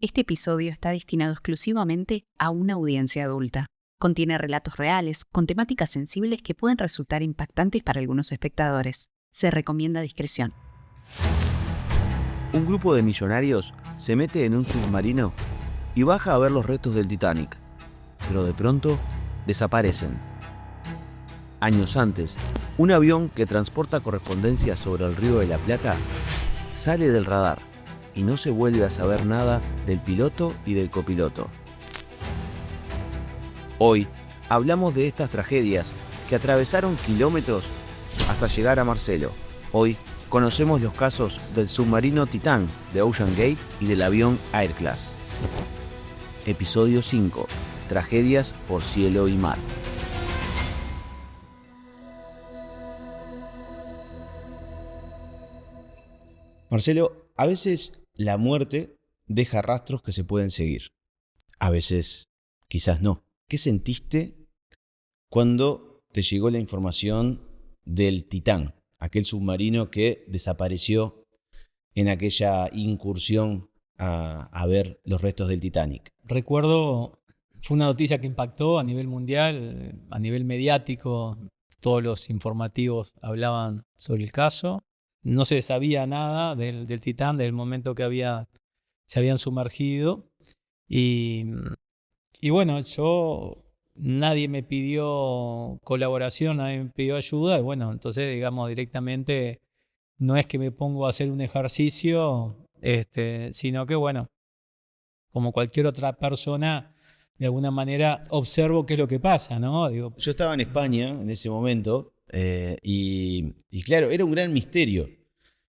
Este episodio está destinado exclusivamente a una audiencia adulta. Contiene relatos reales, con temáticas sensibles que pueden resultar impactantes para algunos espectadores. Se recomienda discreción. Un grupo de millonarios se mete en un submarino y baja a ver los restos del Titanic, pero de pronto desaparecen. Años antes, un avión que transporta correspondencia sobre el Río de la Plata sale del radar y no se vuelve a saber nada del piloto y del copiloto. Hoy hablamos de estas tragedias que atravesaron kilómetros hasta llegar a Marcelo. Hoy conocemos los casos del submarino Titán de Ocean Gate y del avión Air-Class. Episodio 5. Tragedias por cielo y mar. Marcelo, a veces la muerte deja rastros que se pueden seguir. A veces, quizás no. ¿Qué sentiste cuando te llegó la información del Titán, aquel submarino que desapareció en aquella incursión a ver los restos del Titanic? Recuerdo, fue una noticia que impactó a nivel mundial, a nivel mediático. Todos los informativos hablaban sobre el caso. No se sabía nada del Titán, del momento que se habían sumergido. Y bueno, nadie me pidió colaboración, nadie me pidió ayuda. Y bueno, entonces, digamos, directamente no es que me pongo a hacer un ejercicio, sino que, bueno, como cualquier otra persona, de alguna manera observo qué es lo que pasa, ¿no? Yo estaba en España en ese momento y claro, era un gran misterio.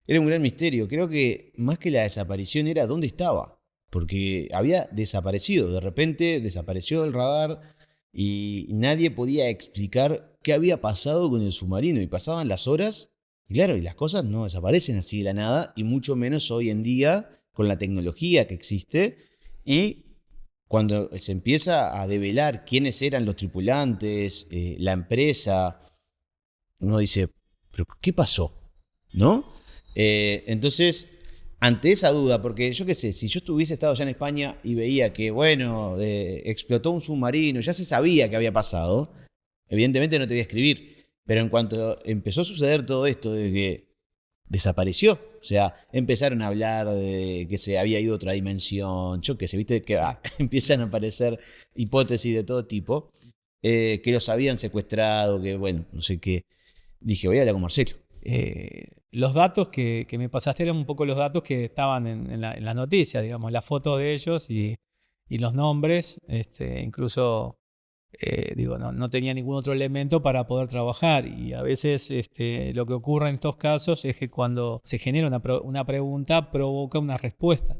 Era un gran misterio. Creo que más que la desaparición era dónde estaba. Porque había desaparecido. De repente desapareció del radar y nadie podía explicar qué había pasado con el submarino. Y pasaban las horas y claro, y las cosas no desaparecen así de la nada. Y mucho menos hoy en día con la tecnología que existe. Y cuando se empieza a develar quiénes eran los tripulantes, la empresa, uno dice, ¿pero qué pasó? ¿No? Entonces, ante esa duda, porque yo qué sé, si yo estuviese estado ya en España y veía que, bueno, explotó un submarino, ya se sabía que había pasado, evidentemente no te voy a escribir. Pero en cuanto empezó a suceder todo esto de que desapareció, o sea, empezaron a hablar de que se había ido a otra dimensión, yo qué sé, viste que empiezan a aparecer hipótesis de todo tipo, que los habían secuestrado, que bueno, no sé qué. Dije, voy a hablar con Marcelo. Los datos que me pasaste eran un poco los datos que estaban en la noticia, digamos, las fotos de ellos y los nombres, incluso no tenía ningún otro elemento para poder trabajar. Y a veces lo que ocurre en estos casos es que cuando se genera una pregunta provoca una respuesta.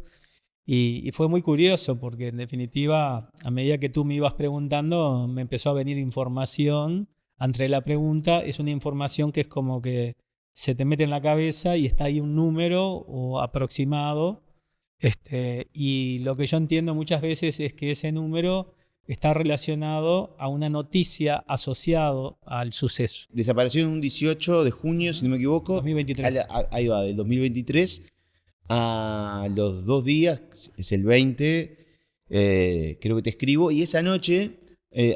Y fue muy curioso porque en definitiva, a medida que tú me ibas preguntando, me empezó a venir información. Entre la pregunta es una información que es como que se te mete en la cabeza y está ahí un número o aproximado. Y lo que yo entiendo muchas veces es que ese número está relacionado a una noticia asociado al suceso. Desapareció en un 18 de junio, si no me equivoco. 2023. Ahí va, del 2023. A los 2 días, es el 20, creo que te escribo. Y esa noche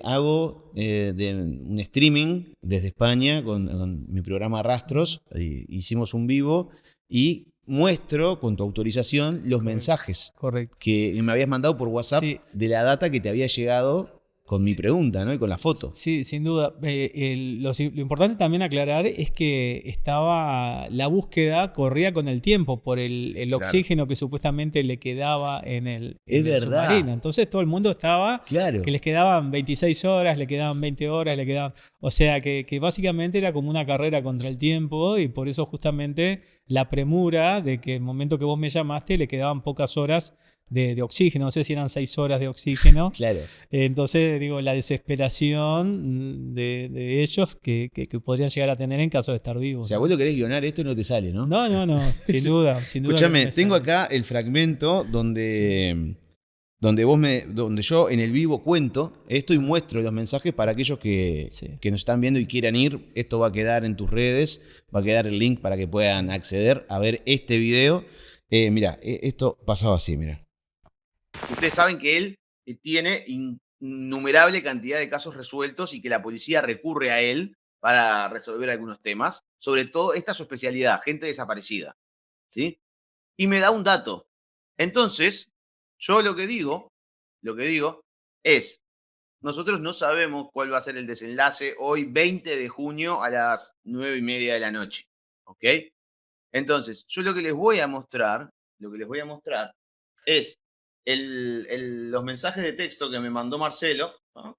hago un streaming desde España con mi programa Rastros. Hicimos un vivo y muestro, con tu autorización, los mensajes que me habías mandado por WhatsApp, sí, de la data que te había llegado con mi pregunta, ¿no? Y con la foto. Sí, sin duda. Lo importante también aclarar es que la búsqueda corría con el tiempo por el claro, oxígeno que supuestamente le quedaba en el submarino. Entonces todo el mundo estaba, claro, que les quedaban 26 horas, le quedaban 20 horas, le quedaban... O sea que básicamente era como una carrera contra el tiempo y por eso justamente la premura de que el momento que vos me llamaste le quedaban pocas horas de oxígeno, no sé si eran 6 horas de oxígeno. Claro. Entonces, digo, la desesperación de ellos que podrían llegar a tener en caso de estar vivos. O sea, vos lo querés guionar esto y no te sale, ¿no? No, sin duda. Escúchame, tengo acá el fragmento donde yo en el vivo cuento esto y muestro los mensajes para aquellos que nos están viendo y quieran ir. Esto va a quedar en tus redes, va a quedar el link para que puedan acceder a ver este video. Mira, esto pasaba así, mira. ustedes saben que él tiene innumerable cantidad de casos resueltos y que la policía recurre a él para resolver algunos temas, sobre todo esta es su especialidad, gente desaparecida, ¿sí? Y me da un dato. Entonces, yo lo que digo es, nosotros no sabemos cuál va a ser el desenlace hoy, 20 de junio a las 9:30 de la noche, ¿ok? Entonces, yo lo que les voy a mostrar es los mensajes de texto que me mandó Marcelo, ¿no?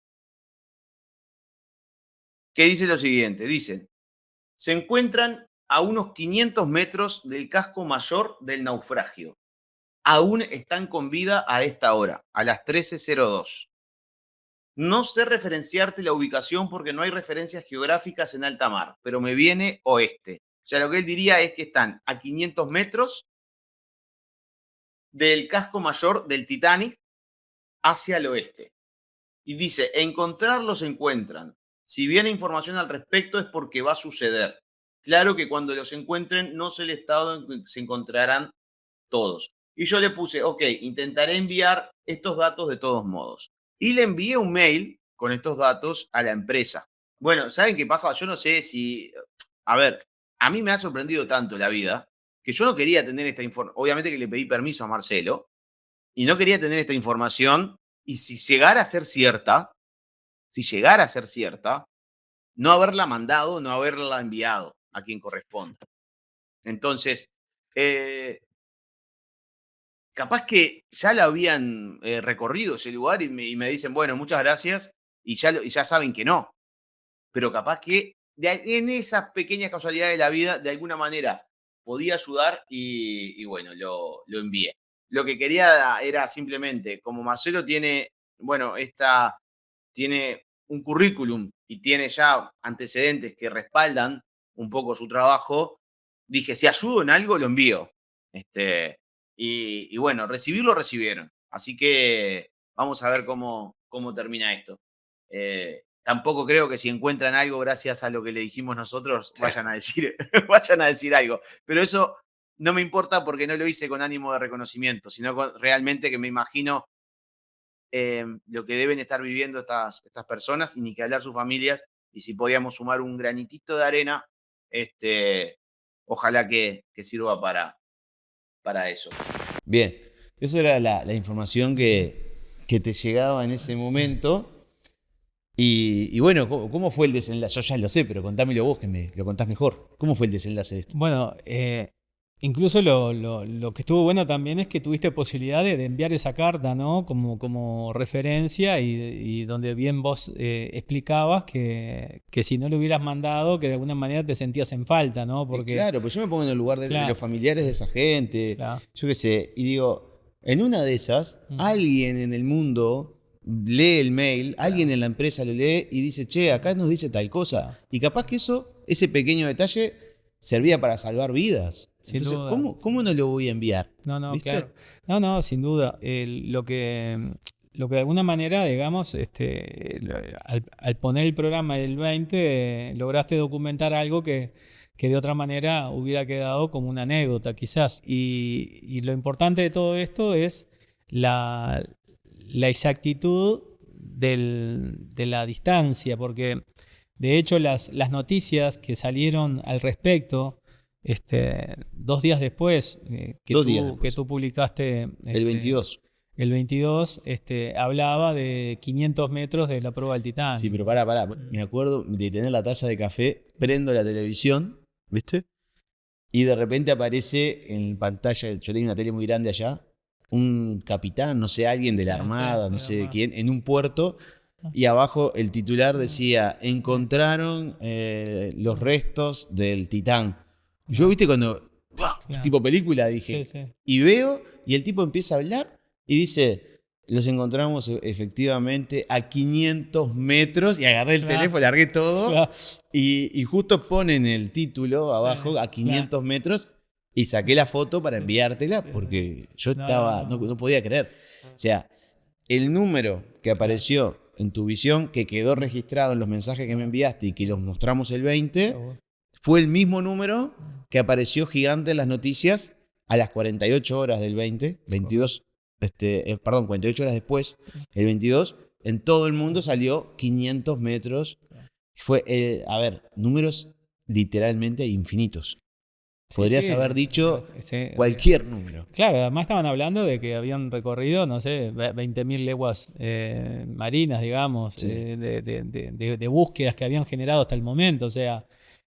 Que dice lo siguiente, dice, se encuentran a unos 500 metros del casco mayor del naufragio. Aún están con vida a esta hora, a las 13:02. No sé referenciarte la ubicación porque no hay referencias geográficas en alta mar, pero me viene oeste. O sea, lo que él diría es que están a 500 metros del casco mayor del Titanic hacia el oeste. Y dice, encontrarlos se encuentran. Si viene información al respecto es porque va a suceder. Claro que cuando los encuentren no sé el estado en que se encontrarán todos. Y yo le puse, ok, intentaré enviar estos datos de todos modos. Y le envié un mail con estos datos a la empresa. Bueno, ¿saben qué pasa? Yo no sé si... A ver, a mí me ha sorprendido tanto la vida que yo no quería tener esta información. Obviamente que le pedí permiso a Marcelo y no quería tener esta información. Y si llegara a ser cierta, no haberla mandado, no haberla enviado a quien corresponda. Entonces, capaz que ya lo habían recorrido ese lugar y me dicen, bueno, muchas gracias, y ya saben que no. Pero capaz que en esas pequeñas casualidades de la vida, de alguna manera, podía ayudar y bueno, lo envié. Lo que quería era simplemente, como Marcelo tiene, bueno, tiene un currículum y tiene ya antecedentes que respaldan un poco su trabajo, dije, si ayudo en algo, lo envío. Y bueno, recibirlo recibieron. Así que vamos a ver cómo termina esto. Tampoco creo que si encuentran algo gracias a lo que le dijimos nosotros, vayan a decir, vayan a decir algo. Pero eso no me importa porque no lo hice con ánimo de reconocimiento, sino realmente que me imagino lo que deben estar viviendo estas personas y ni que hablar sus familias. Y si podíamos sumar un granitito de arena, ojalá que sirva para eso. Bien, eso era la información que te llegaba en ese momento. Y bueno, ¿cómo fue el desenlace? Yo ya lo sé, pero contámelo vos, que me lo contás mejor. ¿Cómo fue el desenlace de esto? Bueno, incluso lo que estuvo bueno también es que tuviste posibilidad de enviar esa carta, ¿no? Como referencia y donde bien vos explicabas que si no lo hubieras mandado, que de alguna manera te sentías en falta, ¿no? Porque, claro, pues yo me pongo en el lugar de los familiares de esa gente, claro. Yo qué sé, y digo, en una de esas, alguien en el mundo lee el mail, alguien en la empresa lo lee y dice, che, acá nos dice tal cosa. Y capaz que ese pequeño detalle servía para salvar vidas. Sin Entonces, duda. ¿cómo no lo voy a enviar? No, ¿Viste? claro. No, sin duda. Lo que de alguna manera, digamos, al poner el programa del 20, lograste documentar algo que de otra manera hubiera quedado como una anécdota, quizás. Y lo importante de todo esto es la exactitud de la distancia, porque de hecho las noticias que salieron al respecto 2 días después, que tú publicaste el 22. El 22 hablaba de 500 metros de la prueba del Titanic. Sí, pero pará. Me acuerdo de tener la taza de café, prendo la televisión, ¿viste? Y de repente aparece en pantalla, yo tenía una tele muy grande allá, un capitán, no sé, alguien de la Armada, no sé de quién, en un puerto, y abajo el titular decía, encontraron los restos del Titán. Yo, viste, cuando, tipo película, dije, y veo, y el tipo empieza a hablar, y dice, los encontramos efectivamente a 500 metros, y agarré el teléfono, largué todo, y justo ponen el título abajo, a 500 metros, y saqué la foto para enviártela porque yo estaba, no podía creer. O sea, el número que apareció en tu visión, que quedó registrado en los mensajes que me enviaste y que los mostramos el 20, fue el mismo número que apareció gigante en las noticias a las 48 horas del 22. perdón, 48 horas después, el 22, en todo el mundo salió 500 metros. Fue, números literalmente infinitos. Podrías haber dicho cualquier número. Claro, además estaban hablando de que habían recorrido, no sé, 20.000 leguas marinas, digamos, Sí. de búsquedas que habían generado hasta el momento. O sea,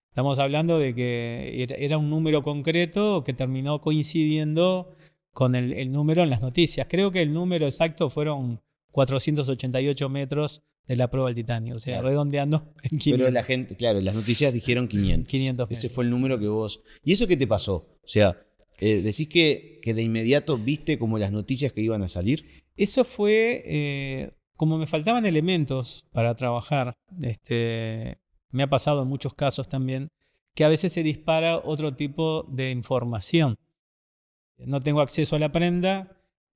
estamos hablando de que era un número concreto que terminó coincidiendo con el número en las noticias. Creo que el número exacto fueron 488 metros de la prueba del titanio, o sea, Claro. redondeando en 500. Pero la gente, claro, las noticias dijeron 500. 500 Ese metros. fue el número que vos... ¿Y eso qué te pasó? O sea, decís que de inmediato viste como las noticias que iban a salir. Eso fue, como me faltaban elementos para trabajar, me ha pasado en muchos casos también, que a veces se dispara otro tipo de información. No tengo acceso a la prenda,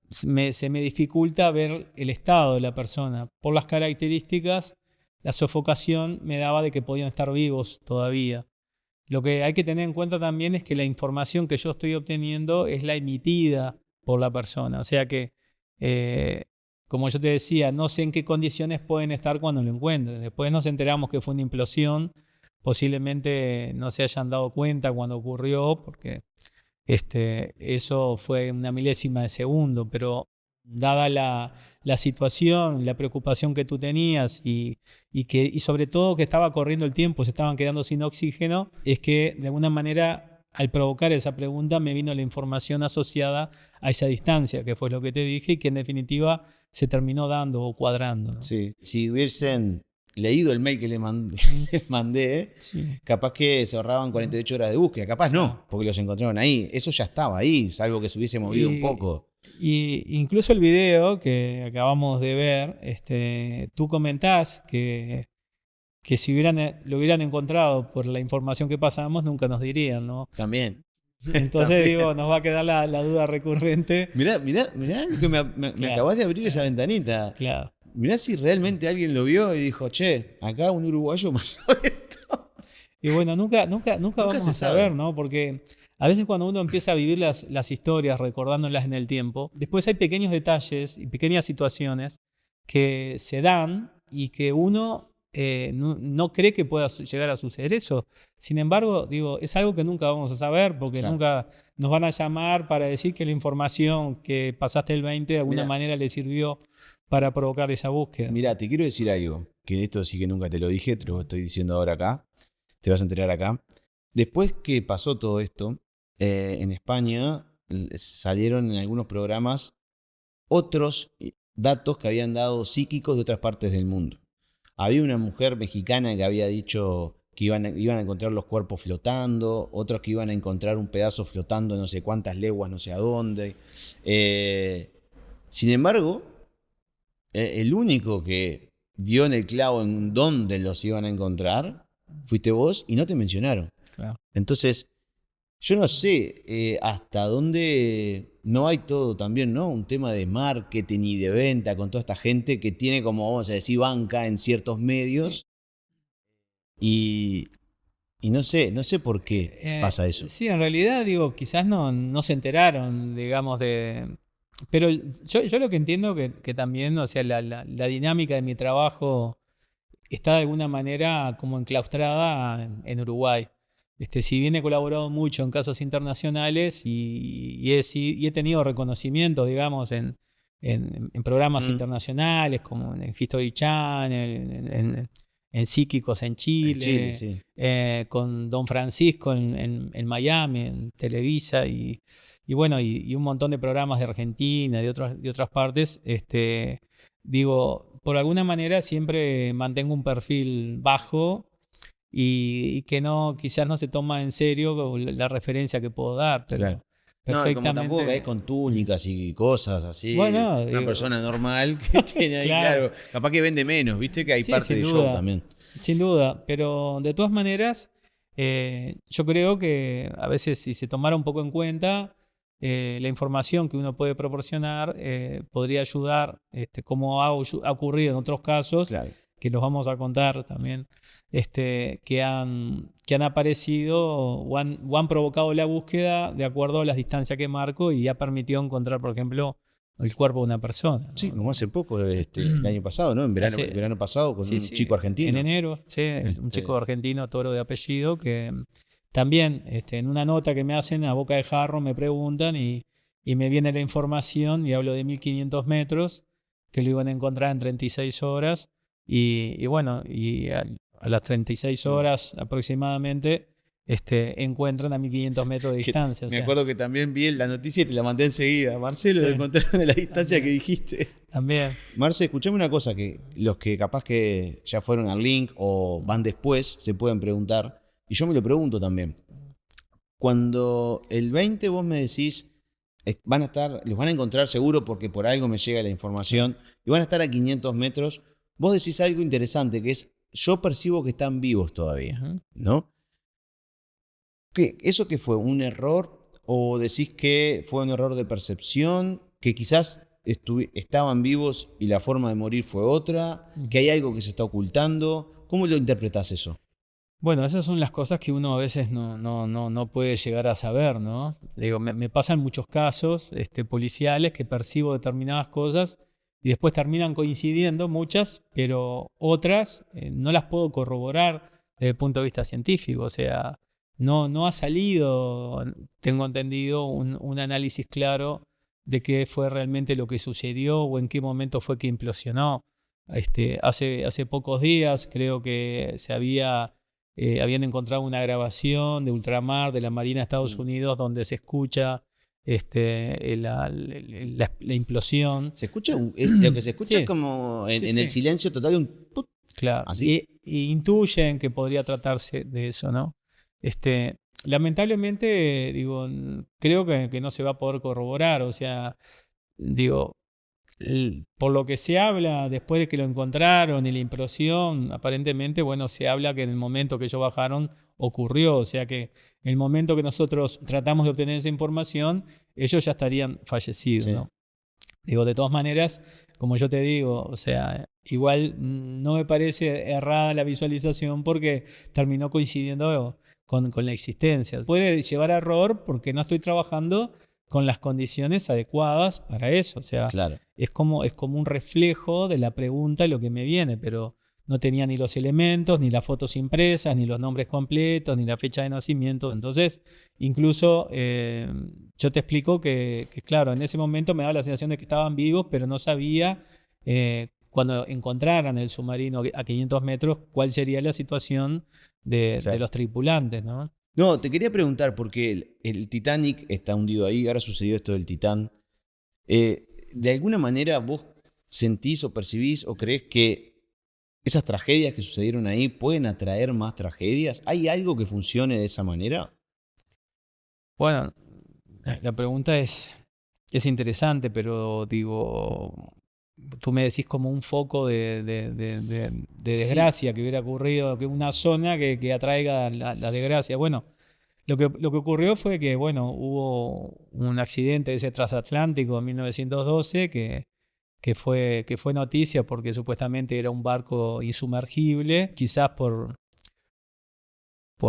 se me dificulta ver el estado de la persona. Por las características, la sofocación me daba de que podían estar vivos todavía. Lo que hay que tener en cuenta también es que la información que yo estoy obteniendo es la emitida por la persona. O sea que, como yo te decía, no sé en qué condiciones pueden estar cuando lo encuentren. Después nos enteramos que fue una implosión. Posiblemente no se hayan dado cuenta cuando ocurrió, porque eso fue una milésima de segundo, pero dada la situación, la preocupación que tú tenías y sobre todo que estaba corriendo el tiempo, se estaban quedando sin oxígeno, es que de alguna manera al provocar esa pregunta me vino la información asociada a esa distancia, que fue lo que te dije y que en definitiva se terminó dando o cuadrando, ¿no? Sí. Si hubiesen leído el mail que les mandé, Sí. capaz que se ahorraban 48 horas de búsqueda. Capaz no, porque los encontraron ahí. Eso ya estaba ahí, salvo que se hubiese movido un poco. Y incluso el video que acabamos de ver, tú comentás que si lo hubieran encontrado por la información que pasamos, nunca nos dirían, ¿no? También. Entonces También. digo, nos va a quedar la duda recurrente. Mirá que me Claro. acabas de abrir esa ventanita. Claro. Mirá si realmente alguien lo vio y dijo, che, acá un uruguayo mandó esto. Y bueno, nunca vamos se a saber, sabe. ¿no? Porque a veces cuando uno empieza a vivir las historias, recordándolas en el tiempo, después hay pequeños detalles y pequeñas situaciones que se dan y que uno no cree que pueda llegar a suceder eso. Sin embargo, digo, es algo que nunca vamos a saber porque Claro. nunca nos van a llamar para decir que la información que pasaste el 20 de alguna Mirá. manera le sirvió para provocar esa búsqueda. Mirá, te quiero decir algo, que esto sí que nunca te lo dije, te lo estoy diciendo ahora acá, te vas a enterar acá. Después que pasó todo esto, en España salieron en algunos programas otros datos que habían dado psíquicos de otras partes del mundo. Había una mujer mexicana que había dicho que iban a encontrar los cuerpos flotando, otros que iban a encontrar un pedazo flotando no sé cuántas leguas, no sé a dónde. Sin embargo, el único que dio en el clavo en dónde los iban a encontrar fuiste vos y no te mencionaron. Claro. Entonces, yo no sé hasta dónde no hay todo también, ¿no? Un tema de marketing y de venta con toda esta gente que tiene, como vamos a decir, banca en ciertos medios. Sí. Y no sé por qué pasa eso. Sí, en realidad, digo, quizás no se enteraron, digamos, de... Pero yo lo que entiendo que también, o sea, la dinámica de mi trabajo está de alguna manera como enclaustrada en Uruguay. Si bien he colaborado mucho en casos internacionales y he tenido reconocimiento, digamos, en programas internacionales como en History Channel, en Psíquicos en Chile, sí. con Don Francisco en Miami, en Televisa y bueno, y un montón de programas de Argentina, de otras partes. Digo, por alguna manera siempre mantengo un perfil bajo y que quizás no se toma en serio la referencia que puedo dar, pero Claro. No, como tampoco caes con túnicas y cosas así. Bueno, una digo, persona normal que tiene ahí, claro, capaz que vende menos, viste que hay Sí, parte sin del duda. show también. Sin duda, pero de todas maneras, yo creo que a veces si se tomara un poco en cuenta la información que uno puede proporcionar, podría ayudar, como ha ocurrido en otros casos, Claro. que los vamos a contar también, que han aparecido o han provocado la búsqueda de acuerdo a las distancias que marco y ha permitido encontrar, por ejemplo, el cuerpo de una persona, ¿no? Sí, como hace poco, el año pasado, ¿no? En verano pasado, con un chico argentino. En enero, sí, un chico argentino, Toro de apellido, que también en una nota que me hacen a boca de jarro me preguntan y me viene la información y hablo de 1500 metros que lo iban a encontrar en 36 horas y bueno, y a las 36 horas aproximadamente encuentran a 1500 metros de distancia. Me acuerdo que también vi la noticia y te la mandé enseguida. Marcelo, lo encontraron en la distancia también, que dijiste. También. Marce, escuchame una cosa, que los que capaz que ya fueron al link o van después se pueden preguntar, y yo me lo pregunto también. Cuando el 20 vos me decís, los van a encontrar seguro porque por algo me llega la información, y van a estar a 500 metros, vos decís algo interesante, que es, yo percibo que están vivos todavía, ¿no? ¿Eso qué fue? ¿Un error? ¿O decís que fue un error de percepción? ¿Que quizás estaban vivos y la forma de morir fue otra? ¿Que hay algo que se está ocultando? ¿Cómo lo interpretás eso? Bueno, esas son las cosas que uno a veces no puede llegar a saber, ¿no? Digo, me pasan muchos casos policiales que percibo determinadas cosas y después terminan coincidiendo muchas, pero otras no las puedo corroborar desde el punto de vista científico. O sea, no ha salido, tengo entendido, un análisis claro de qué fue realmente lo que sucedió o en qué momento fue que implosionó. Hace pocos días creo que habían encontrado una grabación de ultramar de la Marina de Estados Unidos donde se escucha la implosión. Se escucha lo que se escucha es como en el silencio total un put. Claro. ¿Así? Y intuyen que podría tratarse de eso, ¿no? Lamentablemente, digo, creo que no se va a poder corroborar. O sea, digo, por lo que se habla después de que lo encontraron y la implosión, aparentemente, bueno, se habla que en el momento que ellos bajaron ocurrió, o sea que en el momento que nosotros tratamos de obtener esa información, ellos ya estarían fallecidos, sí, ¿no? Digo, de todas maneras, como yo te digo, o sea, igual no me parece errada la visualización porque terminó coincidiendo con la existencia. Puede llevar a error porque no estoy trabajando con las condiciones adecuadas para eso. O sea, claro, es como un reflejo de la pregunta y lo que me viene, pero no tenía ni los elementos, ni las fotos impresas, ni los nombres completos, ni la fecha de nacimiento. Entonces, incluso yo te explico que, claro, en ese momento me daba la sensación de que estaban vivos, pero no sabía cuando encontraran el submarino a 500 metros cuál sería la situación de los tripulantes, ¿no? No, te quería preguntar, porque el Titanic está hundido ahí, ahora sucedió esto del Titán. ¿De alguna manera vos sentís o percibís o creés que esas tragedias que sucedieron ahí pueden atraer más tragedias? ¿Hay algo que funcione de esa manera? Bueno, la pregunta es interesante, pero digo, tú me decís como un foco de desgracia, sí, que hubiera ocurrido, que una zona que atraiga la desgracia. Bueno, lo que ocurrió fue que, bueno, hubo un accidente de ese transatlántico en 1912 que fue noticia porque supuestamente era un barco insumergible, quizás por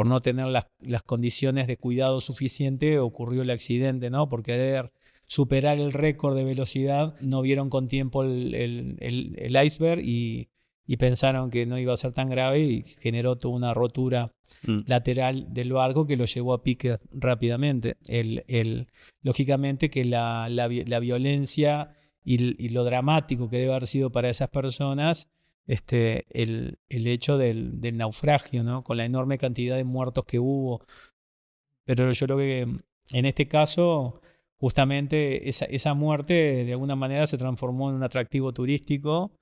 no tener las condiciones de cuidado suficiente ocurrió el accidente, ¿no? Por querer superar el récord de velocidad, no vieron con tiempo el iceberg y pensaron que no iba a ser tan grave y generó toda una rotura lateral del barco que lo llevó a pique rápidamente. Lógicamente que la violencia y lo dramático que debe haber sido para esas personas, el hecho del naufragio, ¿no? Con la enorme cantidad de muertos que hubo. Pero yo creo que en este caso, justamente esa muerte de alguna manera se transformó en un atractivo turístico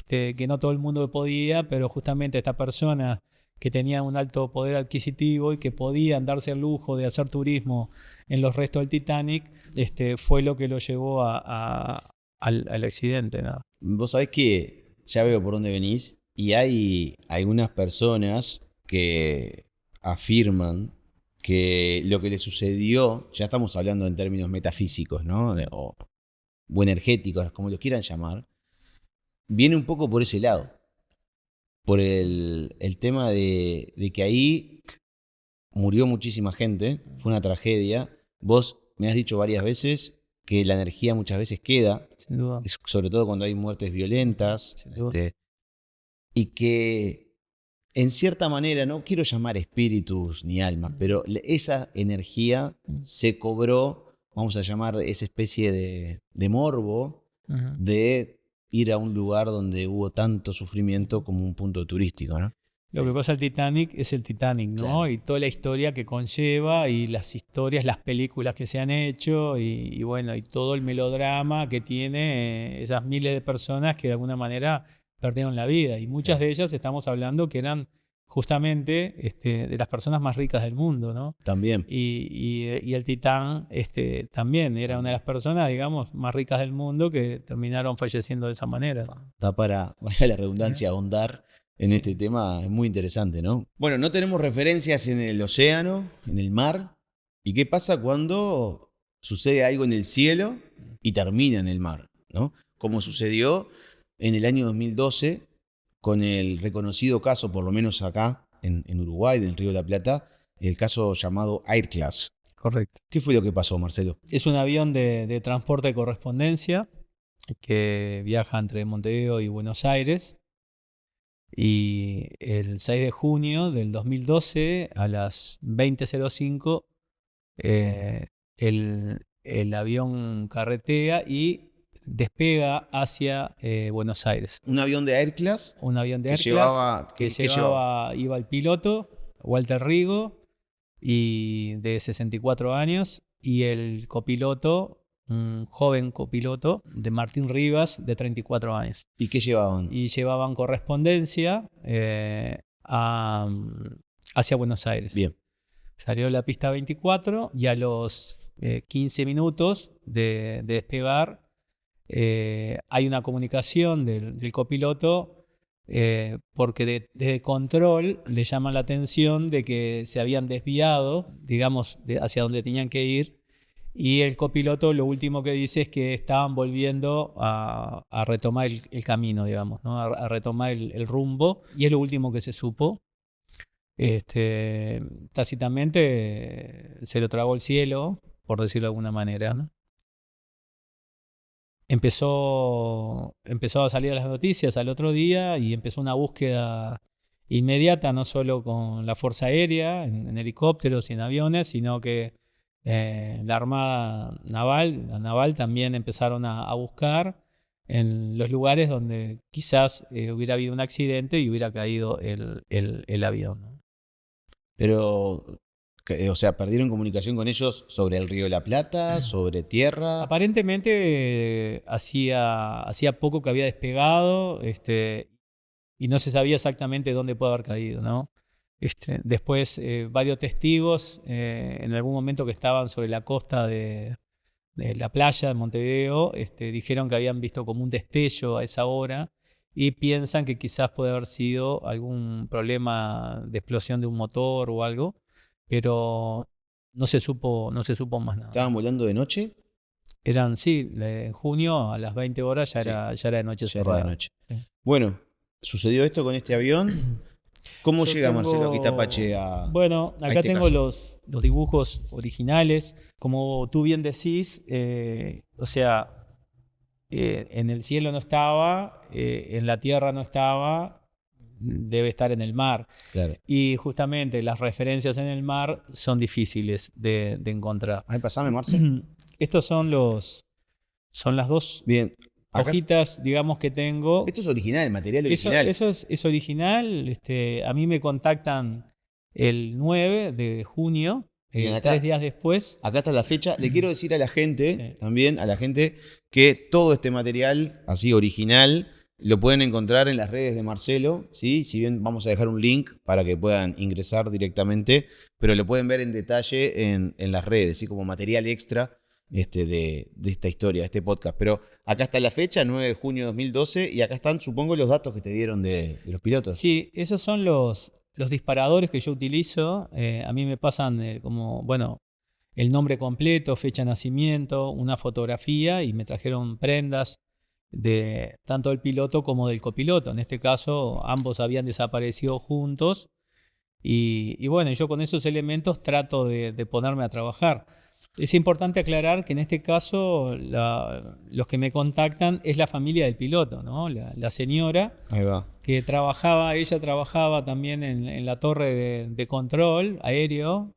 que no todo el mundo podía, pero justamente esta persona que tenía un alto poder adquisitivo y que podían darse el lujo de hacer turismo en los restos del Titanic, fue lo que lo llevó al accidente, ¿no? Vos sabés que ya veo por dónde venís y hay algunas personas que afirman que lo que le sucedió, ya estamos hablando en términos metafísicos, ¿no? O energéticos, como los quieran llamar, viene un poco por ese lado. Por el tema de que ahí murió muchísima gente, fue una tragedia. Vos me has dicho varias veces que la energía muchas veces queda, Sin duda. sobre todo cuando hay muertes violentas, Sin duda. y que en cierta manera, no quiero llamar espíritus ni almas, pero esa energía se cobró, vamos a llamar esa especie de morbo Ujú. de ir a un lugar donde hubo tanto sufrimiento como un punto turístico, ¿no? Lo que pasa el Titanic es el Titanic, ¿no? Claro. Y toda la historia que conlleva y las historias, las películas que se han hecho y bueno, y todo el melodrama que tiene esas miles de personas que de alguna manera perdieron la vida. Y muchas de ellas estamos hablando que eran justamente de las personas más ricas del mundo, ¿no? También. Y el Titán también era una de las personas, digamos, más ricas del mundo que terminaron falleciendo de esa manera. Está para, vaya la redundancia, ahondar en Sí. este tema. Es muy interesante, ¿no? Bueno, no tenemos referencias en el océano, en el mar. ¿Y qué pasa cuando sucede algo en el cielo y termina en el mar, ¿no? Como sucedió en el año 2012 con el reconocido caso, por lo menos acá en Uruguay, del Río de la Plata, el caso llamado Air Class. Correcto. ¿Qué fue lo que pasó, Marcelo? Es un avión de transporte de correspondencia que viaja entre Montevideo y Buenos Aires. Y el 6 de junio del 2012 a las 20:05 el avión carretea y despega hacia Buenos Aires. Un avión de Air Class Un avión de que Air llevaba, Class que iba el piloto, Walter Rigo, y de 64 años, y el copiloto, un joven copiloto de Martín Rivas, de 34 años. ¿Y qué llevaban? Y llevaban correspondencia hacia Buenos Aires. Bien. Salió la pista 24 y a los 15 minutos de despegar hay una comunicación del copiloto porque desde control le llaman la atención de que se habían desviado, digamos, hacia donde tenían que ir. Y el copiloto lo último que dice es que estaban volviendo a retomar el camino, digamos, ¿no? A retomar el rumbo. Y es lo último que se supo. Tácitamente se lo tragó el cielo, por decirlo de alguna manera, ¿no? Empezó a salir las noticias al otro día y empezó una búsqueda inmediata, no solo con la Fuerza Aérea, en helicópteros y en aviones, sino que la Armada Naval, la Naval también empezaron a buscar en los lugares donde quizás hubiera habido un accidente y hubiera caído el avión, ¿no? Pero, o sea, ¿perdieron comunicación con ellos sobre el Río de la Plata, sobre tierra? Aparentemente hacía poco que había despegado y no se sabía exactamente dónde puede haber caído, ¿no? Después varios testigos en algún momento que estaban sobre la costa de la playa de Montevideo dijeron que habían visto como un destello a esa hora y piensan que quizás puede haber sido algún problema de explosión de un motor o algo, pero no se supo más nada. ¿Estaban volando de noche? En junio a las 20 horas ya era de noche. Ya era de noche. Sí. Bueno, sucedió esto con este avión. ¿Cómo llega Marcelo Quitapache a Bueno, acá este tengo caso? los dibujos originales. Como tú bien decís, o sea, en el cielo no estaba, en la tierra no estaba, debe estar en el mar. Claro. Y justamente las referencias en el mar son difíciles de encontrar. Ay, pasame, Marcelo. Estos son las dos Bien. Acá hojitas, digamos, que tengo. esto es original, el material original. Eso es original. A mí me contactan el 9 de junio, Bien, acá. 3 días después. Acá está la fecha. Le quiero decir a la gente, Sí. también a la gente, que todo este material, así original, lo pueden encontrar en las redes de Marcelo, ¿sí? Si bien vamos a dejar un link para que puedan ingresar directamente, pero lo pueden ver en detalle en las redes, ¿sí? Como material extra de esta historia, de este podcast. Pero acá está la fecha, 9 de junio de 2012, y acá están, supongo, los datos que te dieron de los pilotos. Sí, esos son los disparadores que yo utilizo. A mí me pasan el nombre completo, fecha de nacimiento, una fotografía y me trajeron prendas de tanto del piloto como del copiloto. En este caso, ambos habían desaparecido juntos y bueno, yo con esos elementos trato de ponerme a trabajar. Es importante aclarar que en este caso los que me contactan es la familia del piloto, ¿no? La señora Ahí va. que ella trabajaba también en la torre de control aéreo,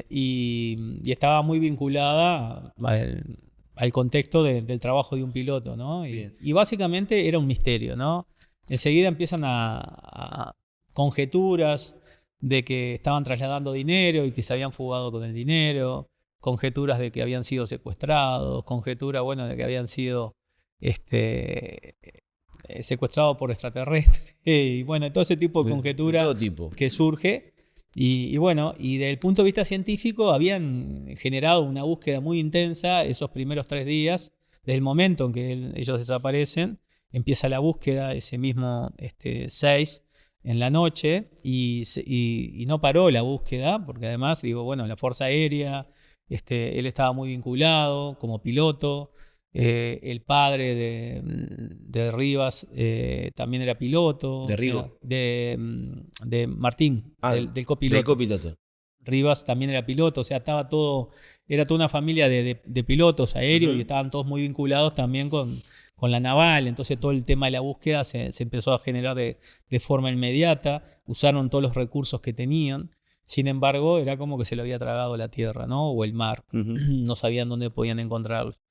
y estaba muy vinculada al contexto del trabajo de un piloto, ¿no? Y básicamente era un misterio, ¿no? Enseguida empiezan a conjeturas de que estaban trasladando dinero y que se habían fugado con el dinero, conjeturas de que habían sido secuestrados, conjeturas, bueno, de que habían sido secuestrados por extraterrestres, y bueno, todo ese tipo de conjeturas todo tipo. que surge. Y bueno, y desde el punto de vista científico habían generado una búsqueda muy intensa esos primeros 3 días, desde el momento en que ellos desaparecen, empieza la búsqueda ese mismo 6 en la noche, y no paró la búsqueda, porque además, digo, bueno, la Fuerza Aérea, él estaba muy vinculado como piloto, el padre de Rivas también era piloto. ¿De Rigo? O sea, de Martín, del copiloto. Del copiloto. Rivas también era piloto, o sea, era toda una familia de pilotos aéreos, y estaban todos muy vinculados también con la naval. Entonces todo el tema de la búsqueda se empezó a generar de forma inmediata, usaron todos los recursos que tenían. Sin embargo, era como que se lo había tragado la tierra, ¿no? O el mar. No sabían dónde podían encontrarlos.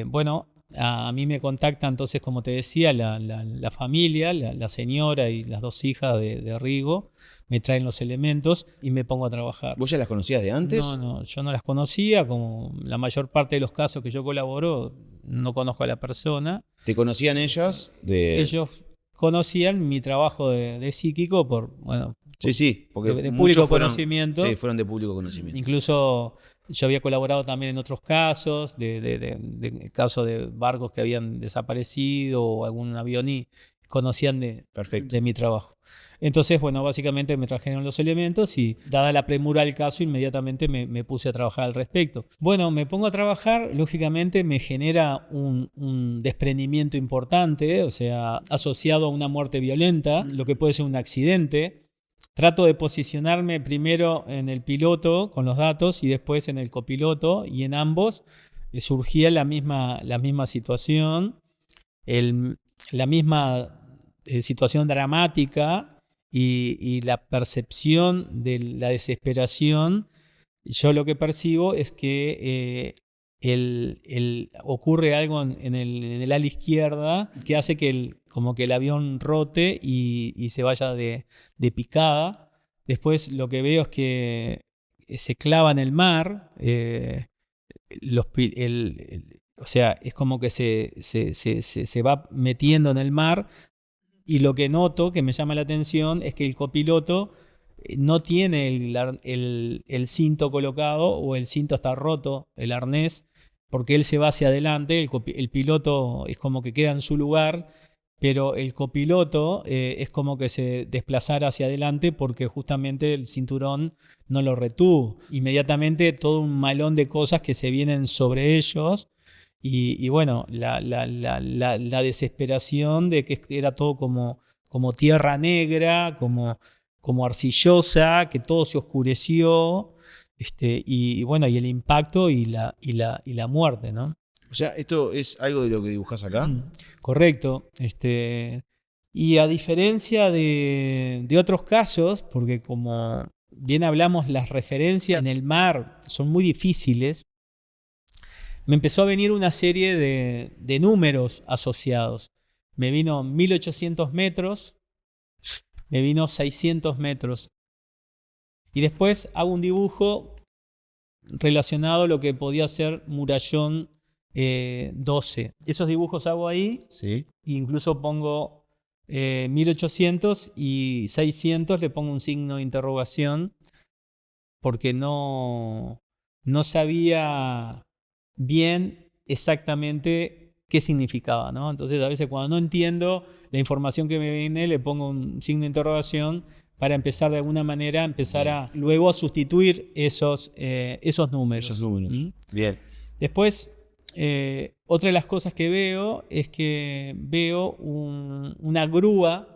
Bueno, a mí me contacta entonces, como te decía, la familia, la señora y las 2 hijas de Rigo, me traen los elementos y me pongo a trabajar. ¿Vos ya las conocías de antes? No, yo no las conocía, como la mayor parte de los casos que yo colaboro, no conozco a la persona. ¿Te conocían ellos? Ellos conocían mi trabajo de psíquico por, bueno, sí, porque de público conocimiento. Sí, fueron de público conocimiento. Incluso yo había colaborado también en otros casos, de casos de barcos que habían desaparecido o algún avión, y conocían de mi trabajo. Entonces, bueno, básicamente me trajeron los elementos y, dada la premura del caso, inmediatamente me puse a trabajar al respecto. Bueno, me pongo a trabajar, lógicamente me genera un desprendimiento importante, o sea, asociado a una muerte violenta, lo que puede ser un accidente. Trato de posicionarme primero en el piloto con los datos y después en el copiloto, y en ambos surgía la misma situación, la misma situación dramática, y la percepción de la desesperación. Yo lo que percibo es que ocurre algo en el ala izquierda que hace que como que el avión rote y se vaya de picada. Después lo que veo es que se clava en el mar, o sea, es como que se va metiendo en el mar, y lo que noto, que me llama la atención, es que el copiloto no tiene el cinto colocado, o el cinto está roto, el arnés, porque él se va hacia adelante. El piloto es como que queda en su lugar, pero el copiloto es como que se desplazara hacia adelante, porque justamente el cinturón no lo retuvo. Inmediatamente todo un malón de cosas que se vienen sobre ellos. Y bueno, la desesperación de que era todo como tierra negra, como arcillosa, que todo se oscureció, y bueno, y el impacto y la muerte, ¿no? O sea, ¿esto es algo de lo que dibujás acá? Correcto. Y a diferencia de otros casos, porque como bien hablamos, las referencias en el mar son muy difíciles, me empezó a venir una serie de números asociados. Me vino 1800 metros, me vino 600 metros. Y después hago un dibujo relacionado a lo que podía ser Murallón 12. Esos dibujos hago ahí. Sí. E incluso pongo 1800 y 600, le pongo un signo de interrogación, porque no sabía bien exactamente qué significaba, ¿no? Entonces, a veces cuando no entiendo la información que me viene, le pongo un signo de interrogación para empezar de alguna manera, luego a sustituir esos números. Esos números. Bien. Después, otra de las cosas que veo es que veo una grúa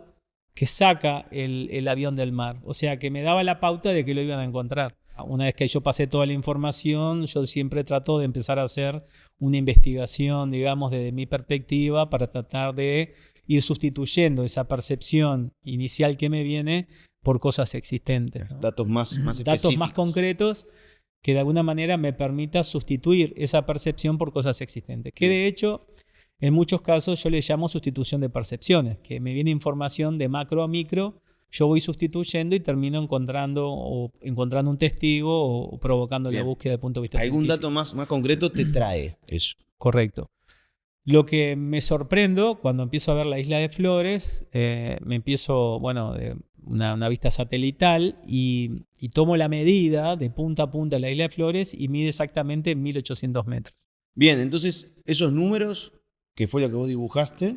que saca el avión del mar. O sea, que me daba la pauta de que lo iban a encontrar. Una vez que yo pasé toda la información, yo siempre trato de empezar a hacer una investigación, digamos, desde mi perspectiva para tratar de ir sustituyendo esa percepción inicial que me viene por cosas existentes, ¿no? Datos más específicos. Datos más concretos que de alguna manera me permita sustituir esa percepción por cosas existentes. Que de hecho, en muchos casos yo le llamo sustitución de percepciones, que me viene información de macro a micro, yo voy sustituyendo y termino encontrando un testigo o provocando la búsqueda desde el punto de vista ¿Algún científico. dato más concreto te trae eso? Correcto. Lo que me sorprendo cuando empiezo a ver la isla de Flores, me empiezo, de una vista satelital y tomo la medida de punta a punta de la isla de Flores y mide exactamente 1800 metros. Bien, entonces esos números, que fue lo que vos dibujaste,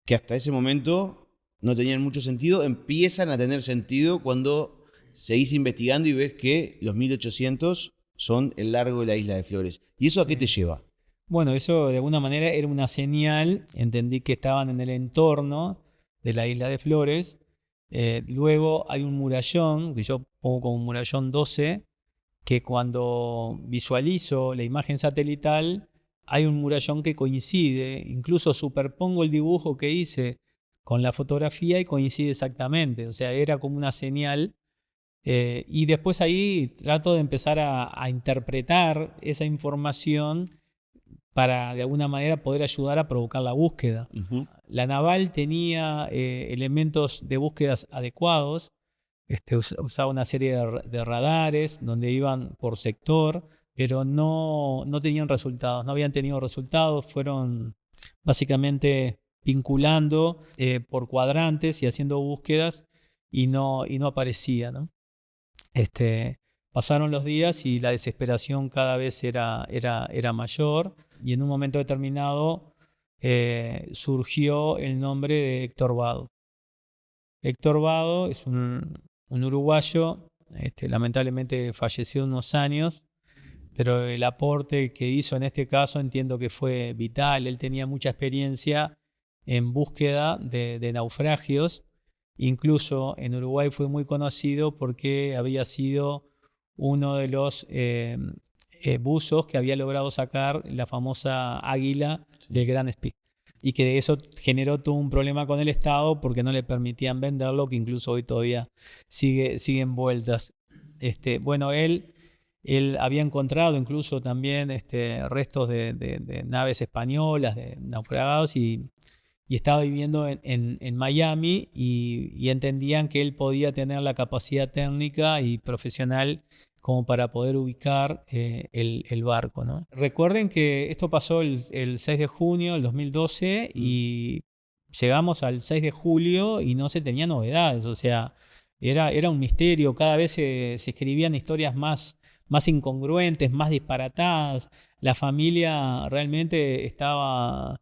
que hasta ese momento no tenían mucho sentido, empiezan a tener sentido cuando seguís investigando y ves que los 1800 son el largo de la isla de Flores. ¿Y eso a qué te lleva? Bueno, eso de alguna manera era una señal, entendí que estaban en el entorno de la isla de Flores. Luego hay un murallón, que yo pongo como murallón 12, que cuando visualizo la imagen satelital, hay un murallón que coincide, incluso superpongo el dibujo que hice con la fotografía y coincide exactamente, o sea, era como una señal. Y después ahí trato de empezar a interpretar esa información para de alguna manera poder ayudar a provocar la búsqueda. Uh-huh. La naval tenía elementos de búsquedas adecuados, usaba una serie de radares donde iban por sector, pero no tenían resultados, no habían tenido resultados, fueron básicamente vinculando por cuadrantes y haciendo búsquedas y no aparecía, ¿no? Pasaron los días y la desesperación cada vez era mayor y en un momento determinado surgió el nombre de Héctor Vado. Héctor Vado es un uruguayo, lamentablemente falleció unos años, pero el aporte que hizo en este caso entiendo que fue vital. Él tenía mucha experiencia en búsqueda de naufragios. Incluso en Uruguay fue muy conocido porque había sido uno de los buzos que había logrado sacar la famosa águila del Gran Speed. Y que de eso generó todo un problema con el Estado porque no le permitían venderlo, que incluso hoy todavía sigue en vueltas. Él había encontrado incluso también restos de naves españolas, de naufragados, y estaba viviendo en Miami y entendían que él podía tener la capacidad técnica y profesional como para poder ubicar el barco, ¿no? Recuerden que esto pasó el 6 de junio del 2012 y llegamos al 6 de julio y no se tenía novedades, o sea, era un misterio, cada vez se escribían historias más incongruentes, más disparatadas. La familia realmente estaba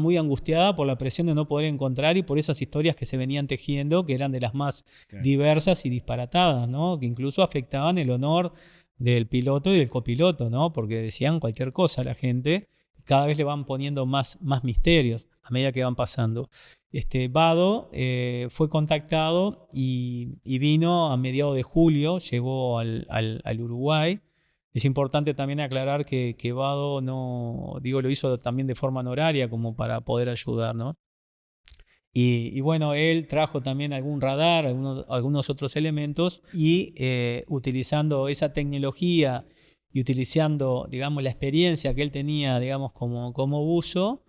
muy angustiada por la presión de no poder encontrar y por esas historias que se venían tejiendo, que eran de las más diversas y disparatadas, ¿no? Que incluso afectaban el honor del piloto y del copiloto, ¿no? Porque decían cualquier cosa a la gente, y cada vez le van poniendo más misterios a medida que van pasando. Vado fue contactado y vino a mediados de julio, llegó al Uruguay. Es importante también aclarar que Vado lo hizo también de forma honoraria como para poder ayudar, ¿no? Y bueno, él trajo también algún radar, algunos otros elementos y utilizando esa tecnología y utilizando, digamos, la experiencia que él tenía, digamos, como buzo,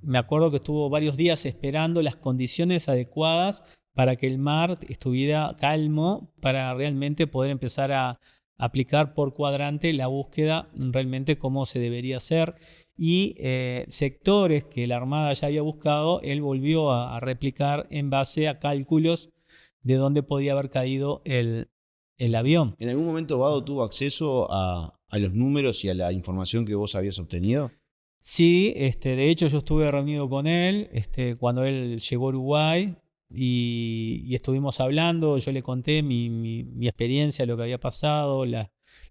me acuerdo que estuvo varios días esperando las condiciones adecuadas para que el mar estuviera calmo para realmente poder empezar a aplicar por cuadrante la búsqueda realmente como se debería hacer, y sectores que la Armada ya había buscado, él volvió a replicar en base a cálculos de dónde podía haber caído el avión. ¿En algún momento Vado tuvo acceso a los números y a la información que vos habías obtenido? Sí, de hecho yo estuve reunido con él cuando él llegó a Uruguay y estuvimos hablando. Yo le conté mi experiencia, lo que había pasado,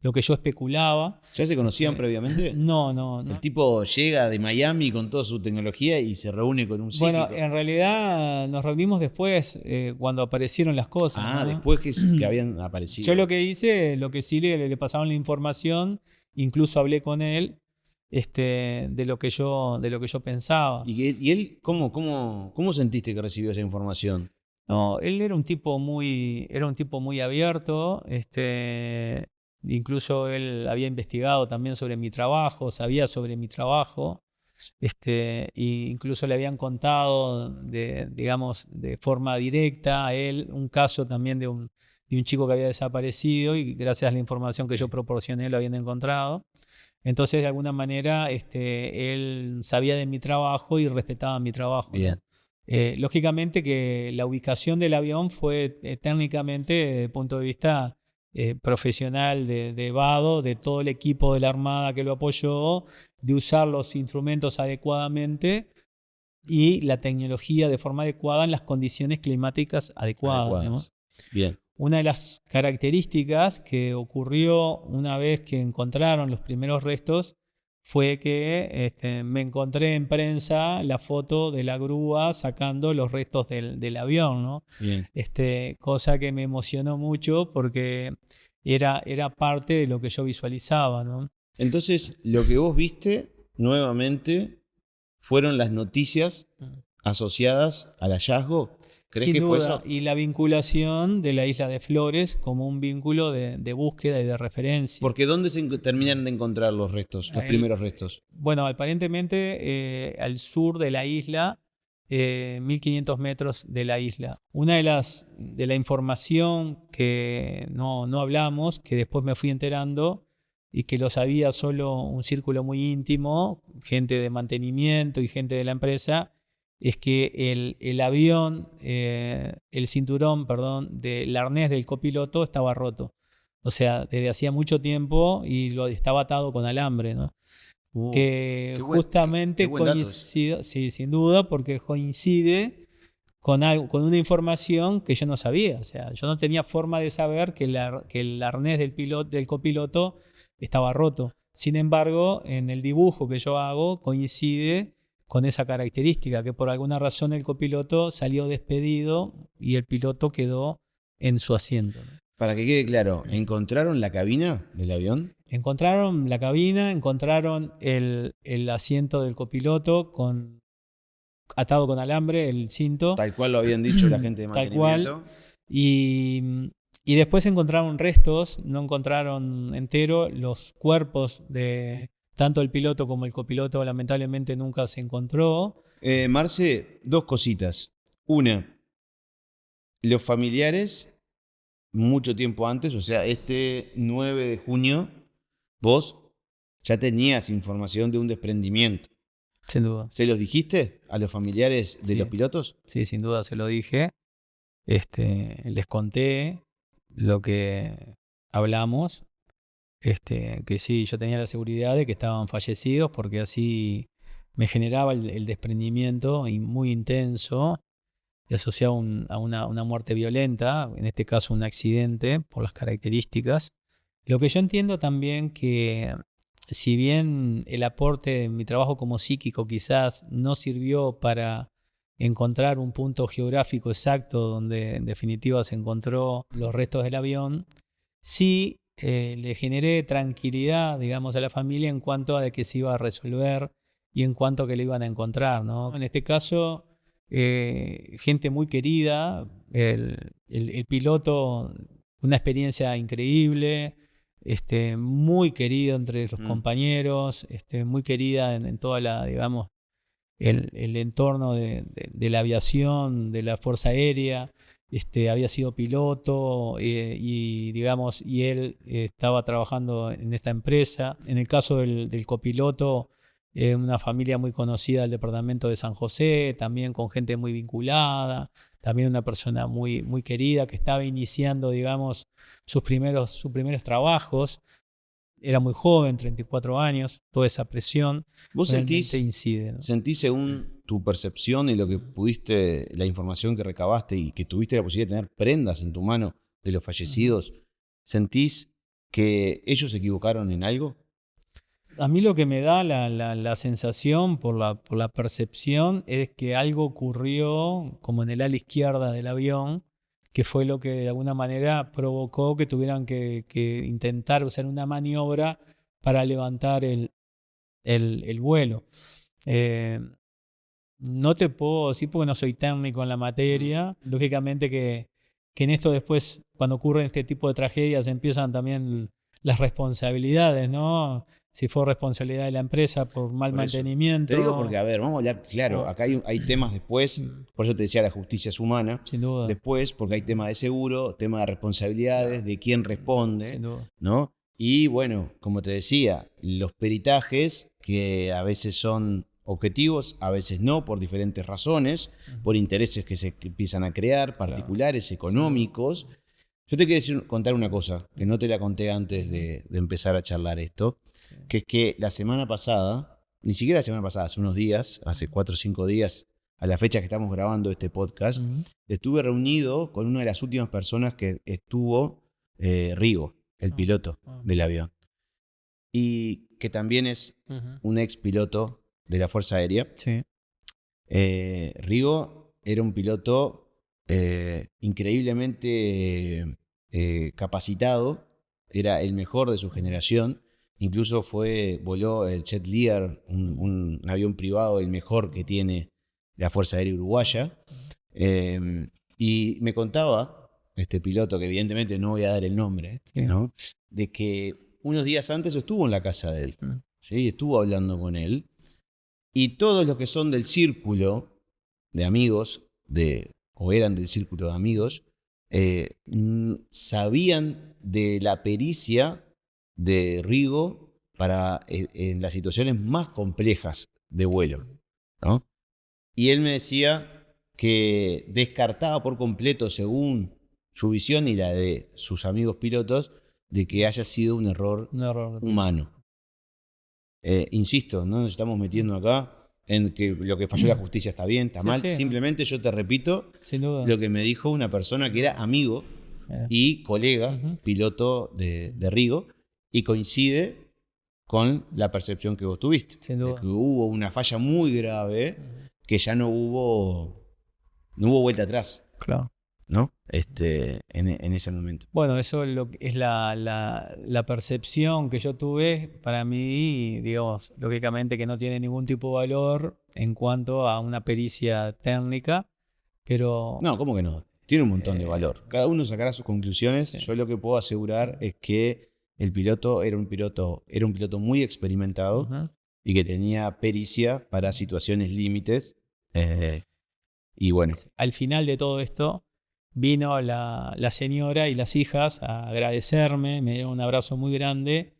lo que yo especulaba. ¿Ya se conocían previamente? No. El tipo llega de Miami con toda su tecnología y se reúne con un psíquico. Bueno, en realidad nos reunimos después, cuando aparecieron las cosas. Ah, ¿no? después que habían aparecido. Yo lo que hice, lo que sí le pasaron la información, incluso hablé con él de lo que yo pensaba. ¿Y él cómo sentiste que recibió esa información? No, él era un tipo muy abierto, incluso él había investigado también sobre mi trabajo, sabía sobre mi trabajo, e incluso le habían contado digamos, de forma directa a él un caso también de un chico que había desaparecido y gracias a la información que yo proporcioné lo habían encontrado. Entonces, de alguna manera, él sabía de mi trabajo y respetaba mi trabajo. Bien. ¿No? Lógicamente que la ubicación del avión fue técnicamente, desde el punto de vista profesional de Vado, de todo el equipo de la Armada que lo apoyó, de usar los instrumentos adecuadamente y la tecnología de forma adecuada en las condiciones climáticas adecuadas. ¿No? Bien. Una de las características que ocurrió una vez que encontraron los primeros restos fue que me encontré en prensa la foto de la grúa sacando los restos del avión, ¿no? Bien. Cosa que me emocionó mucho porque era parte de lo que yo visualizaba, ¿no? Entonces, lo que vos viste nuevamente fueron las noticias asociadas al hallazgo. ¿Crees Sin que duda, fue eso? y la vinculación de la isla de Flores como un vínculo de búsqueda y de referencia. Porque ¿dónde se terminan de encontrar los restos, los primeros restos? Bueno, aparentemente al sur de la isla, 1500 metros de la isla. Una de la información que no hablamos, que después me fui enterando y que lo sabía solo un círculo muy íntimo, gente de mantenimiento y gente de la empresa, es que el avión, el cinturón, del arnés del copiloto estaba roto. O sea, desde hacía mucho tiempo y estaba atado con alambre, ¿no? Que justamente qué buen dato coincide, sí, sin duda, porque coincide con una información que yo no sabía. O sea, yo no tenía forma de saber que el arnés del copiloto estaba roto. Sin embargo, en el dibujo que yo hago coincide con esa característica, que por alguna razón el copiloto salió despedido y el piloto quedó en su asiento, ¿no? Para que quede claro, ¿encontraron la cabina del avión? Encontraron la cabina, encontraron el asiento del copiloto atado con alambre, el cinto. Tal cual lo habían dicho la gente de mantenimiento. Tal cual. Y después encontraron restos, no encontraron entero los cuerpos de tanto el piloto como el copiloto, lamentablemente nunca se encontró. Marce, dos cositas. Una, los familiares, mucho tiempo antes, o sea, 9 de junio, vos ya tenías información de un desprendimiento. Sin duda. ¿Se los dijiste a los familiares de los pilotos? Sí, sin duda se lo dije. Les conté lo que hablamos. Que sí, yo tenía la seguridad de que estaban fallecidos porque así me generaba el desprendimiento muy intenso y asociado a una muerte violenta, en este caso un accidente por las características. Lo que yo entiendo también que si bien el aporte de mi trabajo como psíquico quizás no sirvió para encontrar un punto geográfico exacto donde en definitiva se encontró los restos del avión, sí le generé tranquilidad, digamos, a la familia en cuanto a de que se iba a resolver y en cuanto a que lo iban a encontrar, ¿no? En este caso, gente muy querida, el piloto, una experiencia increíble, muy querido entre los compañeros, muy querida en toda la, digamos, el entorno de la aviación, de la Fuerza Aérea. Había sido piloto y él estaba trabajando en esta empresa. En el caso del copiloto, una familia muy conocida del departamento de San José, también con gente muy vinculada, también una persona muy, muy querida que estaba iniciando, digamos, sus primeros trabajos. Era muy joven, 34 años, toda esa presión. ¿Vos incide, ¿no? sentís según tu percepción y lo que pudiste, la información que recabaste y que tuviste la posibilidad de tener prendas en tu mano de los fallecidos, sentís que ellos se equivocaron en algo? A mí lo que me da la sensación por la percepción es que algo ocurrió como en el ala izquierda del avión, que fue lo que de alguna manera provocó que tuvieran que intentar usar una maniobra para levantar el vuelo. No te puedo decir porque no soy técnico en la materia. Lógicamente que en esto después, cuando ocurren este tipo de tragedias, empiezan también las responsabilidades, ¿no? Si fue responsabilidad de la empresa por mal Por eso, mantenimiento. te digo porque, a ver, vamos a hablar, claro, acá hay temas después, por eso te decía la justicia es humana, Sin duda. después porque hay tema de seguro, tema de responsabilidades, de quién responde, Sin duda. ¿no? Y bueno, como te decía, los peritajes que a veces son objetivos, a veces no, por diferentes razones, por intereses que se empiezan a crear, particulares, económicos. Yo te quiero contar una cosa, que no te la conté antes de empezar a charlar esto, que es que la semana pasada, ni siquiera la semana pasada, hace unos días, hace 4 o 5 días, a la fecha que estamos grabando este podcast, estuve reunido con una de las últimas personas que estuvo, Rigo, el piloto del avión, y que también es un ex piloto de la Fuerza Aérea. Sí. Rigo era un piloto increíblemente capacitado, era el mejor de su generación, incluso voló el Jet Lear, un avión privado, el mejor que tiene la Fuerza Aérea Uruguaya, y me contaba este piloto, que evidentemente no voy a dar el nombre, ¿no? De que unos días antes estuvo en la casa de él, ¿sí? Estuvo hablando con él, y todos los que son del círculo de amigos, o eran del círculo de amigos, sabían de la pericia de Rigo en las situaciones más complejas de vuelo, ¿no? Y él me decía que descartaba por completo, según su visión y la de sus amigos pilotos, de que haya sido un error humano. Insisto, no nos estamos metiendo acá en que lo que falló la justicia está bien, está mal. Sí. Simplemente yo te repito lo que me dijo una persona que era amigo y colega, piloto de Rigo, y coincide con la percepción que vos tuviste. De que hubo una falla muy grave, que ya no hubo vuelta atrás. Claro. ¿No? En ese momento. Bueno, eso es la percepción que yo tuve. Para mí, digamos, lógicamente que no tiene ningún tipo de valor en cuanto a una pericia técnica, pero... No, ¿cómo que no? Tiene un montón de valor. Cada uno sacará sus conclusiones. Sí. Yo lo que puedo asegurar es que el piloto era un piloto muy experimentado y que tenía pericia para situaciones límites. Y bueno. Al final de todo esto, vino la señora y las hijas a agradecerme, me dieron un abrazo muy grande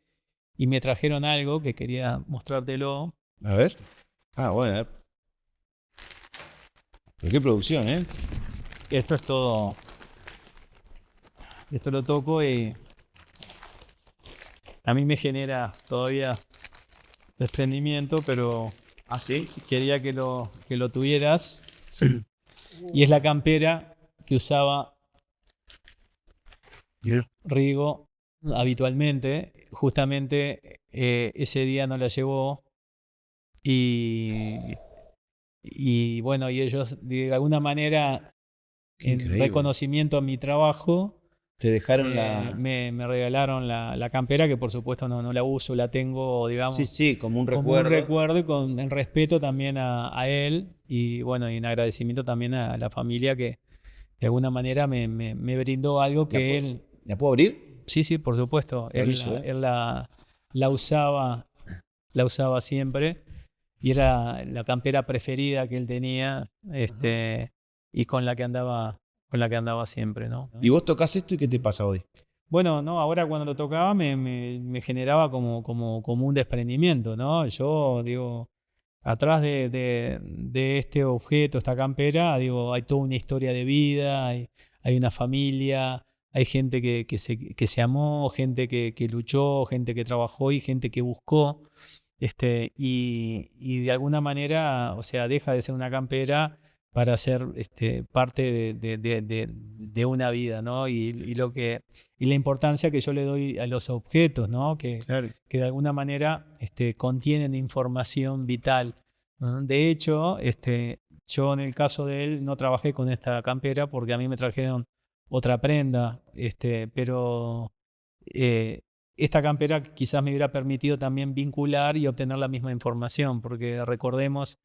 y me trajeron algo que quería mostrártelo. A ver. Bueno, a ver. Pero qué producción, ¿eh? Esto es todo. Esto lo toco y a mí me genera todavía desprendimiento, pero ¿sí? Quería que lo tuvieras. Y es la campera que usaba Rigo habitualmente. Justamente ese día no la llevó y bueno, y ellos de alguna manera en reconocimiento a mi trabajo te dejaron me regalaron la campera, que por supuesto no la uso, la tengo, digamos, sí, como un recuerdo y en respeto también a él, y bueno, y en agradecimiento también a la familia que de alguna manera me brindó algo que él... ¿La puedo abrir? Sí, por supuesto. Él la usaba siempre y era la campera preferida que él tenía, y con la que andaba siempre, ¿no? ¿Y vos tocás esto y qué te pasa hoy? Bueno, no, ahora cuando lo tocaba me generaba como un desprendimiento, ¿no? Yo digo, atrás de este objeto, esta campera, digo, hay toda una historia de vida, hay una familia, hay gente que se amó, gente que luchó, gente que trabajó y gente que buscó, y de alguna manera, o sea, deja de ser una campera para ser parte de una vida, ¿no? Y la importancia que yo le doy a los objetos, ¿no? Que de alguna manera contienen información vital, ¿no? De hecho, yo en el caso de él no trabajé con esta campera porque a mí me trajeron otra prenda, pero esta campera quizás me hubiera permitido también vincular y obtener la misma información, porque recordemos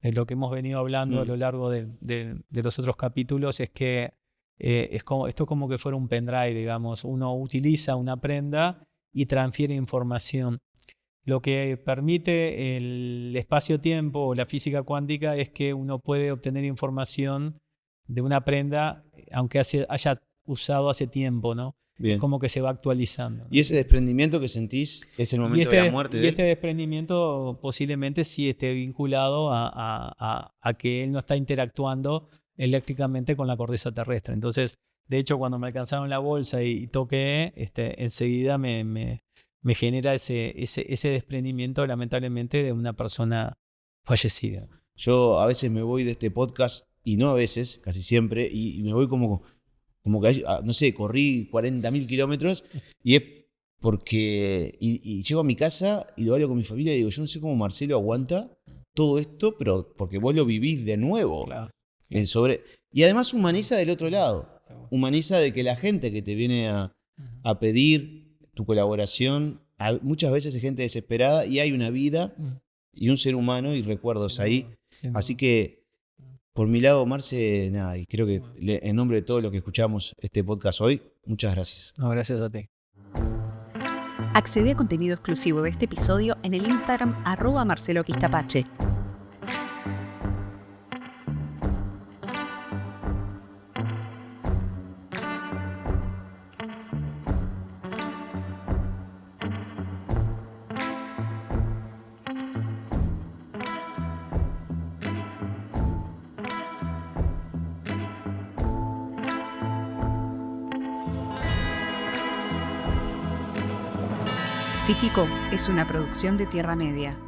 lo que hemos venido hablando a lo largo de los otros capítulos, es que esto es como que fuera un pendrive, digamos. Uno utiliza una prenda y transfiere información. Lo que permite el espacio-tiempo o la física cuántica es que uno puede obtener información de una prenda aunque haya usado hace tiempo, ¿no? Bien. Es como que se va actualizando, ¿no? ¿Y ese desprendimiento que sentís es el momento de la muerte de él? Y este desprendimiento posiblemente sí esté vinculado a que él no está interactuando eléctricamente con la corteza terrestre. Entonces, de hecho, cuando me alcanzaron la bolsa y toqué, enseguida me genera ese desprendimiento, lamentablemente, de una persona fallecida. Yo a veces me voy de este podcast, y no a veces, casi siempre, y me voy como que, no sé, corrí 40.000 kilómetros y es porque... Y llego a mi casa y lo hablo con mi familia y digo, yo no sé cómo Marcelo aguanta todo esto, pero porque vos lo vivís de nuevo. Claro. Y además humaniza del otro lado. Humaniza de que la gente que te viene a pedir tu colaboración, muchas veces es gente desesperada y hay una vida y un ser humano y recuerdos ahí. Así que... Por mi lado, Marce, nada, y creo que en nombre de todos los que escuchamos este podcast hoy, muchas gracias. No, gracias a ti. Accede a contenido exclusivo de este episodio en el Instagram @MarceloQuistapache. Psíquico es una producción de Tierra Media.